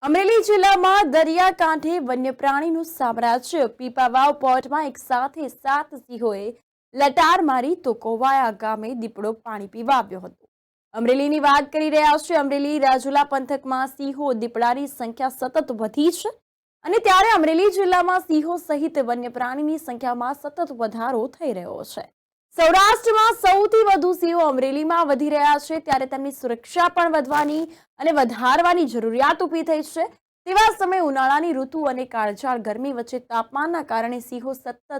અમરેલી જિલ્લામાં દરિયાકાંઠે વન્યપ્રાણીનું સામ્રાજ્ય પીપાવાવ પોર્ટમાં એક સાથે 7 સિંહોએ લટાર મારી તો કોવાયા ગામે દીપડો પાણી પીવા આવ્યો હતો। અમરેલીની વાત કરી રહ્યા છે। અમરેલી રાજુલા પંથકમાં સિંહો દીપડાની સંખ્યા સતત વધી છે અને ત્યારે અમરેલી જિલ્લામાં સિંહો સહિત વન્યપ્રાણીની સંખ્યામાં સતત વધારો થઈ રહ્યો છે। સૌરાષ્ટ્રમાં સૌથી વધુ સિંહો અમરેલીમાં વધી રહ્યા છે, ત્યારે તેમની સુરક્ષા પણ વધવાની અને વધારવાની જરૂરિયાત ઊભી થઈ છે। તેવા સમયે ઉનાળાની ઋતુ અને કાળઝાળ ગરમી વચ્ચે તાપમાનના કારણે સિંહો સતત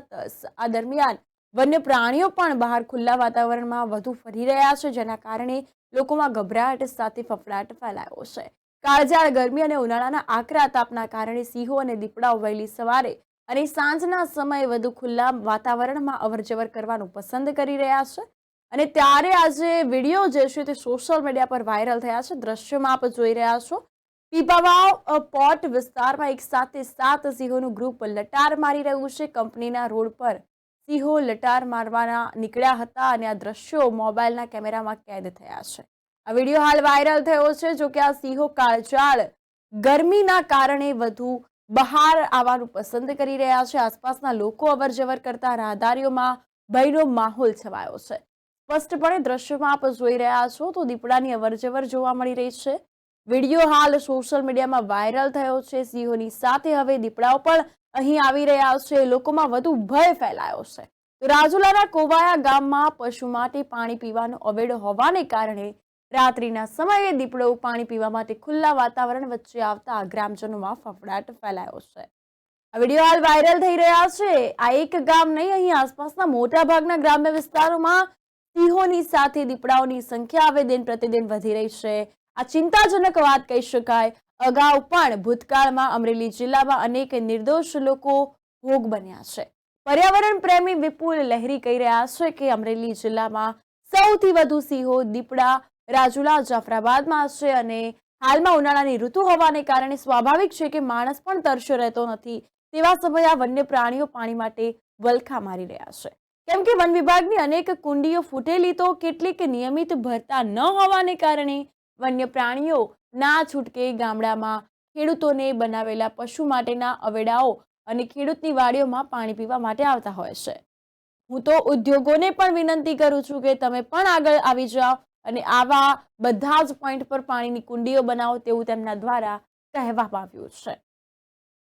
આ દરમિયાન વન્ય પ્રાણીઓ પણ બહાર ખુલ્લા વાતાવરણમાં વધુ ફરી રહ્યા છે, જેના કારણે લોકોમાં ગભરાટ સાથે ફફડાટ ફેલાયો છે। કાળઝાળ ગરમી અને ઉનાળાના આકરા તાપના કારણે સિંહો અને દીપડાઓ વહેલી સવારે અને સાંજના સમયે વધુ ખુલ્લા વાતાવરણમાં અવરજવર કરવાનું પસંદ કરી રહ્યા છે અને ત્યારે આજે વિડીયો જે છે તે સોશિયલ મીડિયા પર વાયરલ થયા છે। દ્રશ્યમાં આપ જોઈ રહ્યા છો, પીપાવાવ પોર્ટ વિસ્તારમાં એક સાથે 7 સિંહોનું ગ્રુપ લટાર મારી રહ્યું છે। કંપનીના રોડ પર સિંહો લટાર મારવાના નીકળ્યા હતા અને આ દ્રશ્યો મોબાઈલના કેમેરામાં કેદ થયા છે। આ વિડીયો હાલ વાયરલ થયો છે। જો કે આ સિંહો કાળઝાળ ગરમીના કારણે વધુ બહાર આવવાનું પસંદ કરી રહ્યા છે। આસપાસના લોકો અવરજવર કરતા રાહદારીઓમાં ભયનો માહોલ છવાયો છે। સ્પષ્ટપણે દ્રશ્યોમાં આપ જોઈ રહ્યા છો તો દીપડાની અવરજવર જોવા મળી રહી છે। વિડીયો હાલ સોશિયલ મીડિયામાં વાયરલ થયો છે। સિંહોની સાથે હવે દીપડાઓ પણ અહીં આવી રહ્યા છે। લોકોમાં વધુ ભય ફેલાયો છે। તો રાજુલાના કોવાયા ગામમાં પશુ માટે પાણી પીવાનો અવેડો હોવાને કારણે રાત્રિના સમયે દીપડો પાણી પીવા માટે ખુલ્લા વાતાવરણ વચ્ચે આવતા ગ્રામજનોમાં ફફડાટ ફેલાયો છે। આ વિડીયો હાલ વાયરલ થઈ રહ્યા છે। આ એક ગામ નહીં, અહીં આસપાસના મોટાભાગના ગ્રામ્ય વિસ્તારોમાં સિંહોની સાથે દીપડાઓની સંખ્યા હવે દિન પ્રતિદિન વધી રહી છે। આ ચિંતાજનક વાત કહી શકાય। અગાઉ પણ ભૂતકાળમાં અમરેલી જિલ્લામાં અનેક નિર્દોષ લોકો ભોગ બન્યા છે। પર્યાવરણ પ્રેમી વિપુલ લહેરી કહી રહ્યા છે કે અમરેલી જિલ્લામાં સૌથી વધુ સિંહો દીપડા રાજુલા જાફરાબાદમાં છે અને હાલમાં ઉનાળાની ઋતુ હોવાને કારણે સ્વાભાવિક છે કે માણસ પણ તરસ્યો રહેતો નથી। તેવા સમયે આ વન્ય પ્રાણીઓ પાણી માટે વલખા મારી રહ્યા છે, કેમ કે વન વિભાગની અનેક કુંડીઓ ફૂટેલી તો કેટલીક નિયમિત ભરતા ન હોવાને કારણે વન્ય પ્રાણીઓ ના છૂટકે ગામડામાં ખેડૂતોને બનાવેલા પશુ માટેના અવેડાઓ અને ખેડૂતની વાડીઓમાં પાણી પીવા માટે આવતા હોય છે। હું તો ઉદ્યોગોને પણ વિનંતી કરું છું કે તમે પણ આગળ આવી જાઓ અને આવા બધા જ પોઈન્ટ પર પાણીની કુંડીઓ બનાવો તેવું તેમના દ્વારા કહેવામાં આવ્યું છે।